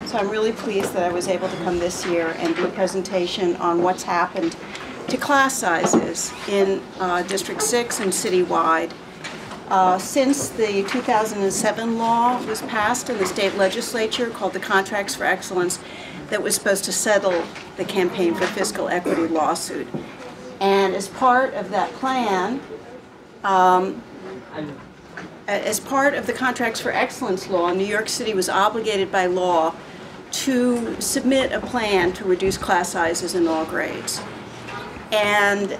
So I'm really pleased that I was able to come this year and do a presentation on what's happened to class sizes in District 6 and citywide. Since the 2007 law was passed in the state legislature called the Contracts for Excellence that was supposed to settle the Campaign for Fiscal Equity lawsuit. And as part of that plan, as part of the Contracts for Excellence law, New York City was obligated by law to submit a plan to reduce class sizes in all grades. And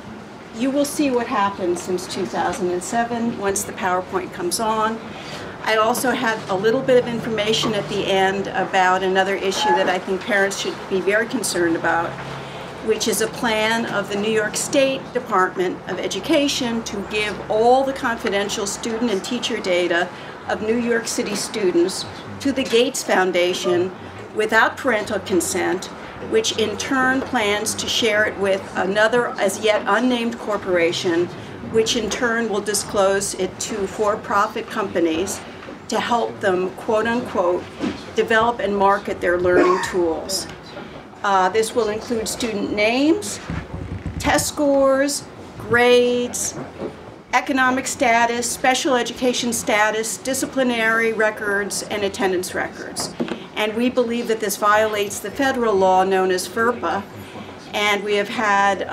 you will see what happened since 2007 once the PowerPoint comes on. I also had a little bit of information at the end about another issue that I think parents should be very concerned about, which is a plan of the New York State Department of Education to give all the confidential student and teacher data of New York City students to the Gates Foundation without parental consent, which in turn plans to share it with another as yet unnamed corporation, which in turn will disclose it to for-profit companies to help them, quote-unquote, develop and market their learning tools. This will include student names, test scores, grades, economic status, special education status, disciplinary records, and attendance records. And we believe that this violates the federal law known as FERPA. And we have had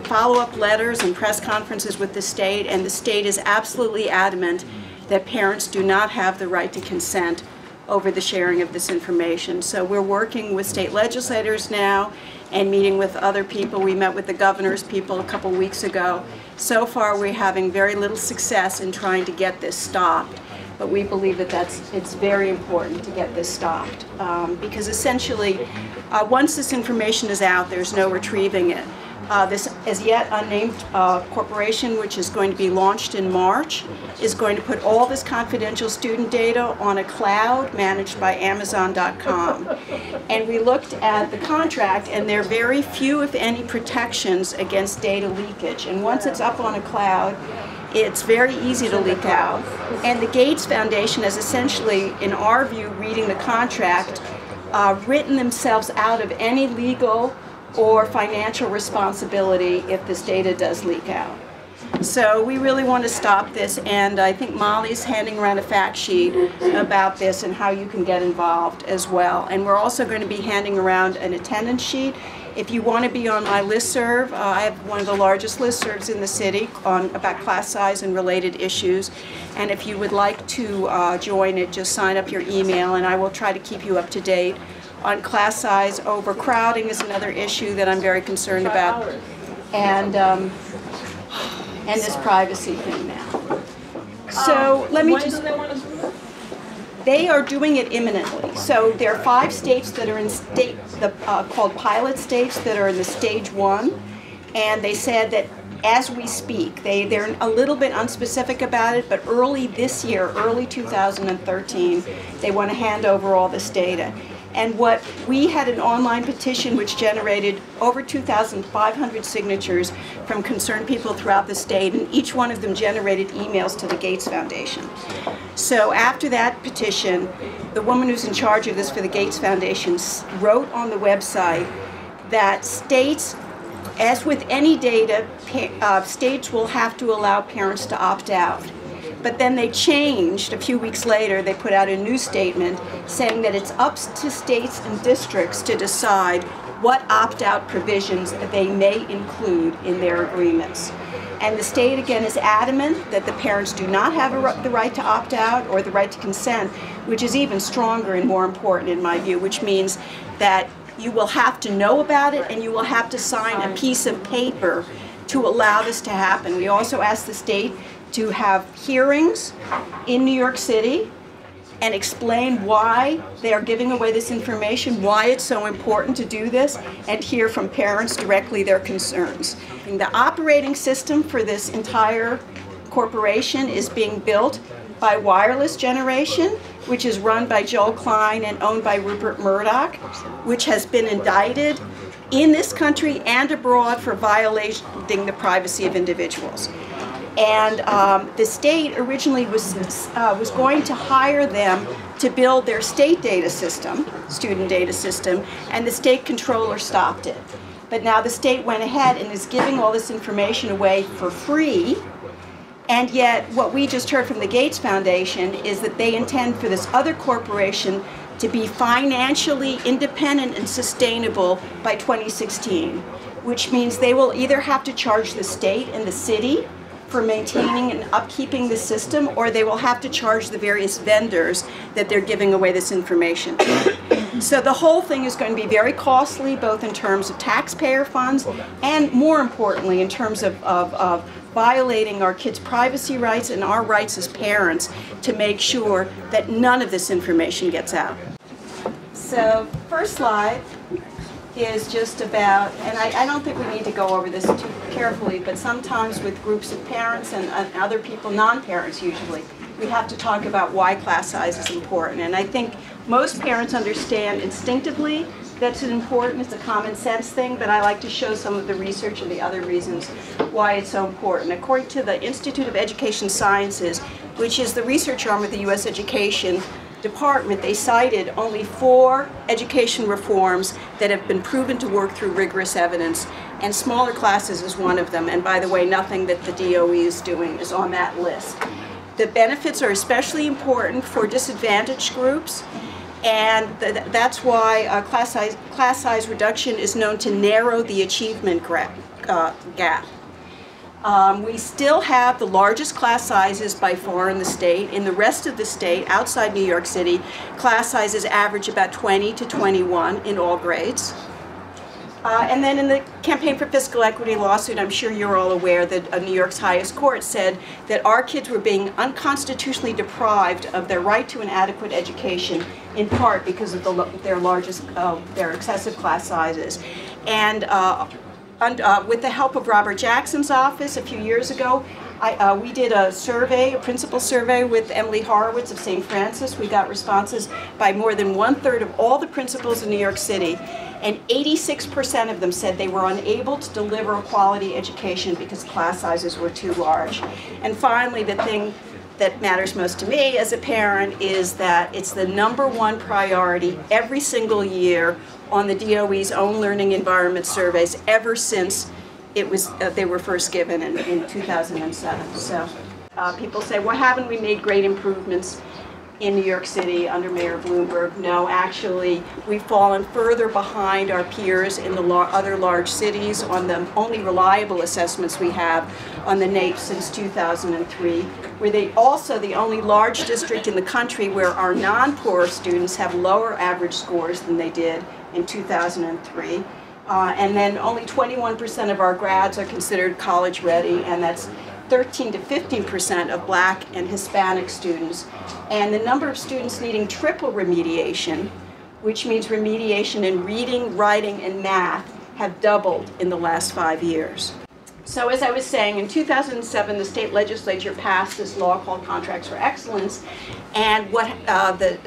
follow-up letters and press conferences with the state, and the state is absolutely adamant that parents do not have the right to consent over the sharing of this information. So we're working with state legislators now and meeting with other people. We met with the governor's people a couple weeks ago. So far we're having very little success in trying to get this stopped. But we believe that it's very important to get this stopped because essentially once this information is out, there's no retrieving it. This as yet unnamed corporation, which is going to be launched in March, is going to put all this confidential student data on a cloud managed by Amazon.com. And we looked at the contract, and there are very few, if any, protections against data leakage. And once it's up on a cloud, it's very easy to leak out. And the Gates Foundation has essentially, in our view, reading the contract, written themselves out of any legal or financial responsibility if this data does leak out. So we really want to stop this, and I think Molly's handing around a fact sheet about this and how you can get involved as well. And we're also going to be handing around an attendance sheet. If you want to be on my listserv, I have one of the largest listservs in the city about class size and related issues. And if you would like to join it, just sign up your email, and I will try to keep you up to date on class size. Overcrowding is another issue that I'm very concerned about, and this privacy thing now. So let me just. They are doing it imminently. So there are 5 states that are in called pilot states that are in the stage 1, and they said that as we speak, they're a little bit unspecific about it, but early this year, early 2013, they want to hand over all this data. And we had an online petition which generated over 2,500 signatures from concerned people throughout the state, and each one of them generated emails to the Gates Foundation. So after that petition, the woman who's in charge of this for the Gates Foundation wrote on the website that states, as with any data, states will have to allow parents to opt out. But then they changed, a few weeks later, they put out a new statement saying that it's up to states and districts to decide what opt-out provisions they may include in their agreements. And the state, again, is adamant that the parents do not have the right to opt out or the right to consent, which is even stronger and more important in my view, which means that you will have to know about it and you will have to sign a piece of paper to allow this to happen. We also asked the state to have hearings in New York City and explain why they are giving away this information, why it's so important to do this, and hear from parents directly their concerns. And the operating system for this entire corporation is being built by Wireless Generation, which is run by Joel Klein and owned by Rupert Murdoch, which has been indicted in this country and abroad for violating the privacy of individuals. And the state originally was going to hire them to build their state data system, student data system, and the state controller stopped it. But now the state went ahead and is giving all this information away for free. And yet what we just heard from the Gates Foundation is that they intend for this other corporation to be financially independent and sustainable by 2016, which means they will either have to charge the state and the city for maintaining and upkeeping the system, or they will have to charge the various vendors that they're giving away this information to. So the whole thing is going to be very costly, both in terms of taxpayer funds and, more importantly, in terms of violating our kids' privacy rights and our rights as parents to make sure that none of this information gets out. So first slide is just about, and I don't think we need to go over this too carefully, but sometimes with groups of parents and other people, non-parents usually, we have to talk about why class size is important. And I think most parents understand instinctively that's important. It's a common sense thing, but I like to show some of the research and the other reasons why it's so important. According to the Institute of Education Sciences, which is the research arm of the U.S. Education Department, they cited only 4 education reforms that have been proven to work through rigorous evidence, and smaller classes is one of them. And by the way, nothing that the DOE is doing is on that list. The benefits are especially important for disadvantaged groups, and that's why class size reduction is known to narrow the achievement gap. We still have the largest class sizes by far in the state. In the rest of the state, outside New York City, class sizes average about 20 to 21 in all grades. And then in the Campaign for Fiscal Equity lawsuit, I'm sure you're all aware that New York's highest court said that our kids were being unconstitutionally deprived of their right to an adequate education, in part because of their excessive class sizes. And with the help of Robert Jackson's office a few years ago, we did a survey, a principal survey with Emily Horowitz of St. Francis. We got responses by more than 1/3 of all the principals in New York City, and 86% of them said they were unable to deliver a quality education because class sizes were too large. And finally, the thing that matters most to me as a parent is that it's the #1 priority every single year on the DOE's own learning environment surveys ever since they were first given in 2007. So people say, well, haven't we made great improvements in New York City under Mayor Bloomberg? No, actually, we've fallen further behind our peers in the other large cities on the only reliable assessments we have on the NAEP since 2003. We're also the only large district in the country where our non-poor students have lower average scores than they did in 2003. And then only 21% of our grads are considered college ready, and that's 13 to 15% of Black and Hispanic students. And the number of students needing triple remediation, which means remediation in reading, writing, and math, have doubled in the last 5 years. So as I was saying, in 2007, the state legislature passed this law called Contracts for Excellence, and what the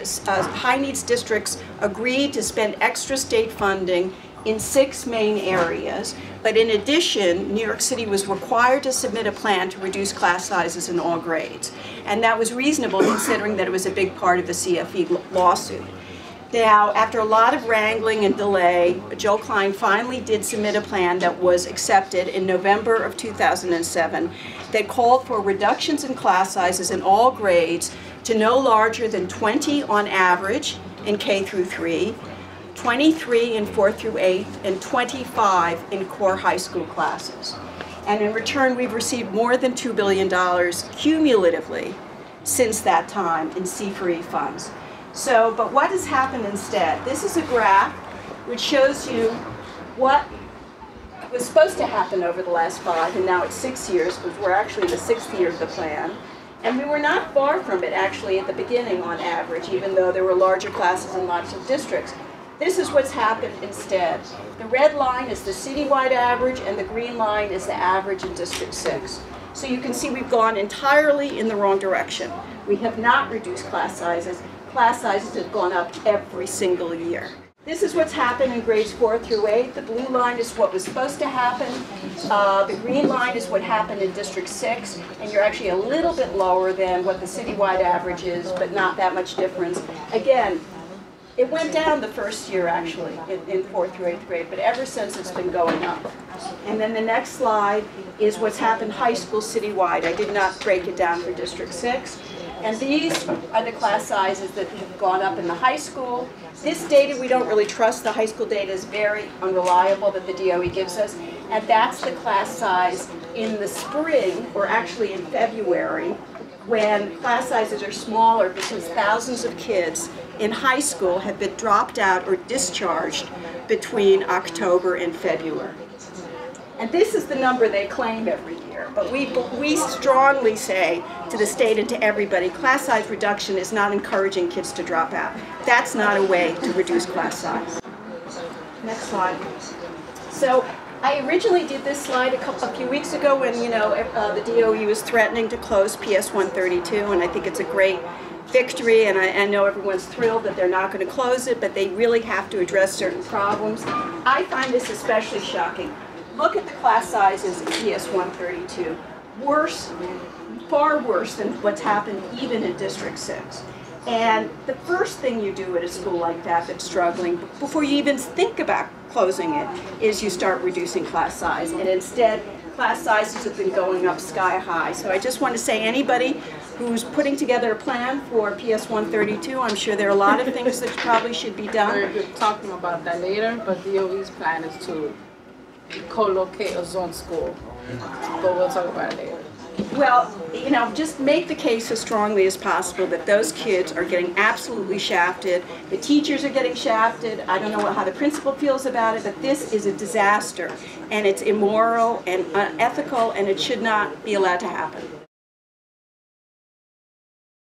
high needs districts agreed to spend extra state funding in 6 main areas. But in addition, New York City was required to submit a plan to reduce class sizes in all grades. And that was reasonable considering that it was a big part of the CFE lawsuit. Now, after a lot of wrangling and delay, Joe Klein finally did submit a plan that was accepted in November of 2007 that called for reductions in class sizes in all grades to no larger than 20 on average in K through 3, 23 in 4th through 8th, and 25 in core high school classes. And in return, we've received more than $2 billion cumulatively since that time in C4E funds. So, but what has happened instead? This is a graph which shows you what was supposed to happen over the last 5, and now it's 6 years, because we're actually in the 6th year of the plan. And we were not far from it actually at the beginning on average, even though there were larger classes in lots of districts. This is what's happened instead. The red line is the citywide average, and the green line is the average in District 6. So you can see we've gone entirely in the wrong direction. We have not reduced class sizes. Class sizes have gone up every single year. This is what's happened in grades 4 through 8. The blue line is what was supposed to happen. The green line is what happened in District 6, and you're actually a little bit lower than what the citywide average is, but not that much difference. Again, it went down the first year, actually, in 4th through 8th grade, but ever since it's been going up. And then the next slide is what's happened high school citywide. I did not break it down for District 6. And these are the class sizes that have gone up in the high school. This data we don't really trust. The high school data is very unreliable that the DOE gives us. And that's the class size in the spring, or actually in February, when class sizes are smaller because thousands of kids in high school have been dropped out or discharged between October and February. And this is the number they claim every year, but we strongly say to the state and to everybody, class size reduction is not encouraging kids to drop out. That's not a way to reduce class size. Next slide. So I originally did this slide a few weeks ago when the DOE was threatening to close PS 132, and I think it's a great victory, and I know everyone's thrilled that they're not going to close it, but they really have to address certain problems. I find this especially shocking. Look at the class sizes in PS 132. Worse, far worse than what's happened even in District 6. And the first thing you do at a school like that that's struggling, before you even think about closing it, is you start reducing class size. And instead, class sizes have been going up sky high. So I just want to say, anybody who's putting together a plan for PS 132, I'm sure there are a lot of things that probably should be done. We're talking about that later, but DOE's plan is to co-locate a zone school, but we'll talk about it later. Well, just make the case as strongly as possible that those kids are getting absolutely shafted. The teachers are getting shafted. I don't know how the principal feels about it, but this is a disaster, and it's immoral and unethical, and it should not be allowed to happen.